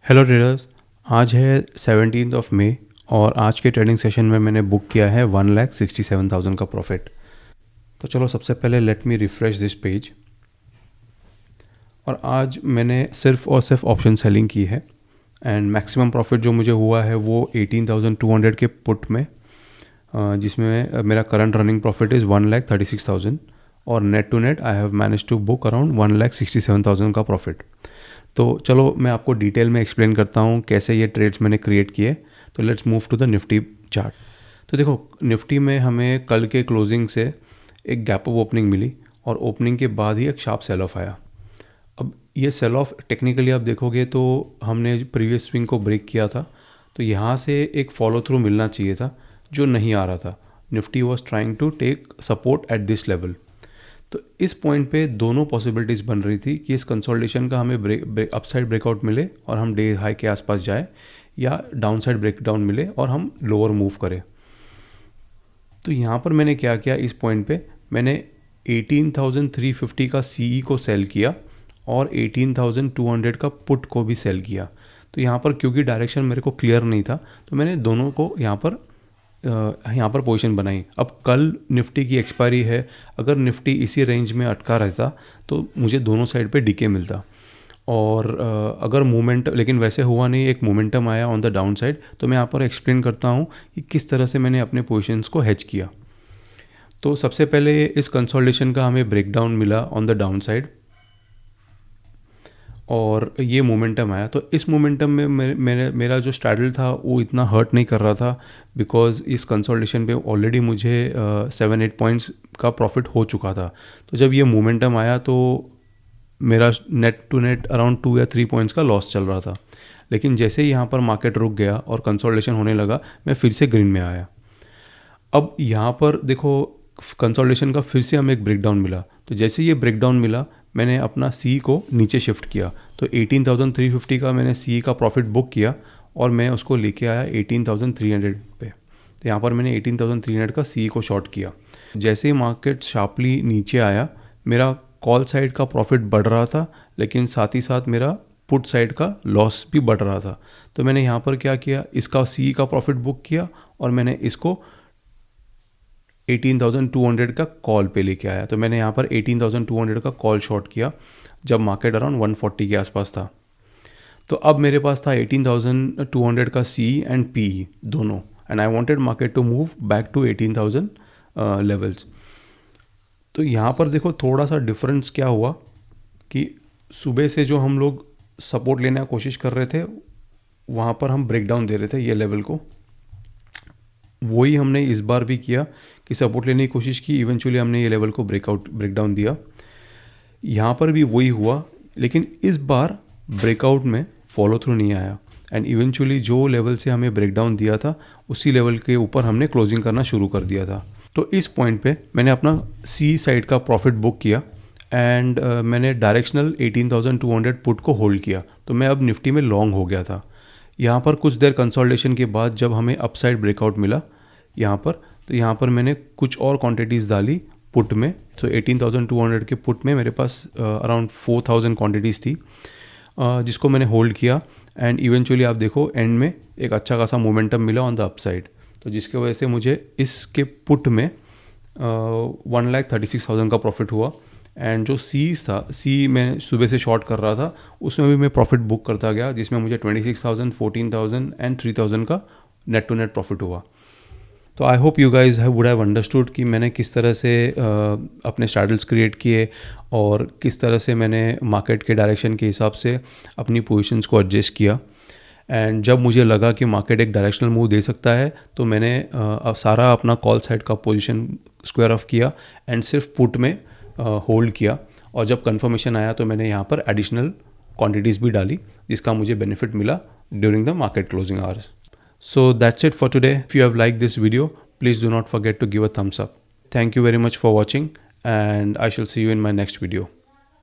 Hello traders. आज है 17 of May और आज के ट्रेडिंग सेशन में मैंने बुक किया है 1,67,000 का प्रॉफिट। तो चलो सबसे पहले let me refresh this page. और आज मैंने सिर्फ और सिर्फ ऑप्शन सेलिंग की है एंड मैक्सिमम प्रॉफिट जो मुझे हुआ है वो 18,200 के पुट में, जिसमें मेरा करंट रनिंग प्रॉफिट इज़ 1,36,000 और net to net I have manage to book around 1,67,000 का प्रॉफिट। तो चलो मैं आपको डिटेल में एक्सप्लेन करता हूँ कैसे ये ट्रेड्स मैंने क्रिएट किए। तो let's move to the Nifty chart. तो देखो, निफ्टी में हमें कल के क्लोजिंग से एक गैप अप ओपनिंग मिली और ओपनिंग के बाद ही एक शार्प सेल ऑफ आया। अब ये सेल ऑफ टेक्निकली आप देखोगे तो हमने प्रीवियस स्विंग को ब्रेक किया था, तो यहाँ से एक फॉलो थ्रू मिलना चाहिए था जो नहीं आ रहा था। Nifty was trying to take support at this level. तो इस पॉइंट पे दोनों पॉसिबिलिटीज़ बन रही थी कि इस कंसोलिडेशन का हमें अपसाइड ब्रेकआउट मिले और हम डे हाई के आसपास जाए, या डाउनसाइड ब्रेकडाउन मिले और हम लोअर मूव करें। तो यहाँ पर मैंने क्या किया, इस पॉइंट पे मैंने 18,350 का सीई को सेल किया और 18,200 का पुट को भी सेल किया। तो यहाँ पर क्योंकि डायरेक्शन मेरे को क्लियर नहीं था तो मैंने दोनों को यहाँ पर पोजीशन बनाई। अब कल निफ्टी की एक्सपायरी है, अगर निफ्टी इसी रेंज में अटका रहता तो मुझे दोनों साइड पे डीके मिलता। और अगर मूवमेंट, लेकिन वैसे हुआ नहीं, एक मोमेंटम आया ऑन द डाउन साइड। तो मैं यहाँ पर एक्सप्लेन करता हूँ कि किस तरह से मैंने अपने पोजीशंस को हेज किया। तो सबसे पहले इस कंसोलिडेशन का हमें ब्रेकडाउन मिला ऑन द डाउन साइड और ये मोमेंटम आया। तो इस मोमेंटम में मेरा जो स्ट्रैडल था वो इतना हर्ट नहीं कर रहा था, बिकॉज इस कंसोलिडेशन पे ऑलरेडी मुझे 7-8 पॉइंट्स का प्रॉफिट हो चुका था। तो जब ये मोमेंटम आया तो मेरा नेट टू नेट अराउंड 2 या 3 पॉइंट्स का लॉस चल रहा था। लेकिन जैसे ही यहाँ पर मार्केट रुक गया और कंसोलिडेशन होने लगा, मैं फिर से ग्रीन में आया। अब यहाँ पर देखो, कंसोलिडेशन का फिर से हमें एक ब्रेकडाउन मिला। तो जैसे ये ब्रेकडाउन मिला, मैंने अपना सी को नीचे शिफ्ट किया। तो 18,350 का मैंने सी का प्रॉफिट बुक किया और मैं उसको लेके आया 18,300 पे। तो यहाँ पर मैंने 18,300 का सी को शॉर्ट किया। जैसे ही मार्केट शार्पली नीचे आया, मेरा कॉल साइड का प्रॉफिट बढ़ रहा था, लेकिन साथ ही साथ मेरा पुट साइड का लॉस भी बढ़ रहा था। तो मैंने यहाँ पर क्या किया, इसका सी का प्रॉफिट बुक किया और मैंने इसको 18,200 का कॉल पे लेके आया। तो मैंने यहाँ पर 18,200 का कॉल शॉर्ट किया जब मार्केट अराउंड 140 के आसपास था। तो अब मेरे पास था 18,200 का सी एंड पी दोनों, and I wanted market to move back to 18,000 levels. तो यहाँ पर देखो थोड़ा सा डिफरेंस क्या हुआ कि सुबह से जो हम लोग सपोर्ट लेने की कोशिश कर रहे थे, वहाँ पर हम ब्रेकडाउन दे रहे थे ये लेवल को। वही हमने इस बार भी किया कि सपोर्ट लेने की कोशिश की, इवेंचुअली हमने ये लेवल को ब्रेकडाउन दिया। यहाँ पर भी वही हुआ, लेकिन इस बार ब्रेकआउट में फॉलो थ्रू नहीं आया एंड इवेंचुअली जो लेवल से हमें ब्रेकडाउन दिया था उसी लेवल के ऊपर हमने क्लोजिंग करना शुरू कर दिया था। तो इस पॉइंट पे मैंने अपना सी साइड का प्रॉफिट बुक किया एंड मैंने डायरेक्शनल 18,200 पुट को होल्ड किया। तो मैं अब निफ्टी में लॉन्ग हो गया था। यहाँ पर कुछ देर कंसोलिडेशन के बाद जब हमें अपसाइड ब्रेकआउट मिला यहाँ पर, तो यहाँ पर मैंने कुछ और क्वांटिटीज़ डाली पुट में। तो 18,200 के पुट में मेरे पास अराउंड 4,000 क्वांटिटीज़ थी, जिसको मैंने होल्ड किया एंड इवेंचुअली आप देखो एंड में एक अच्छा खासा मोमेंटम मिला ऑन द अपसाइड। तो जिसके वजह से मुझे इसके पुट में 1,36,000 का प्रॉफिट हुआ। एंड जो सीज था, सी मैं सुबह से शॉर्ट कर रहा था, उसमें भी मैं प्रॉफिट बुक करता गया, जिसमें मुझे 26,000, 14,000 एंड 3,000 का नेट टू नेट प्रॉफिट हुआ। तो I hope you guys would have understood कि मैंने किस तरह से अपने स्ट्रैडल्स क्रिएट किए और किस तरह से मैंने मार्केट के डायरेक्शन के हिसाब से अपनी पोजीशंस को एडजस्ट किया। एंड जब मुझे लगा कि मार्केट एक डायरेक्शनल मूव दे सकता है तो मैंने सारा अपना कॉल साइड का पोजीशन स्क्वायर ऑफ किया एंड सिर्फ पुट में होल्ड किया। और जब कंफर्मेशन आया तो मैंने यहाँ पर एडिशनल क्वांटिटीज़ भी डाली, जिसका मुझे बेनिफिट मिला during the market closing hours. So that's it for today. If you have liked this video, please do not forget to give a thumbs up. Thank you very much for watching and I shall see you in my next video.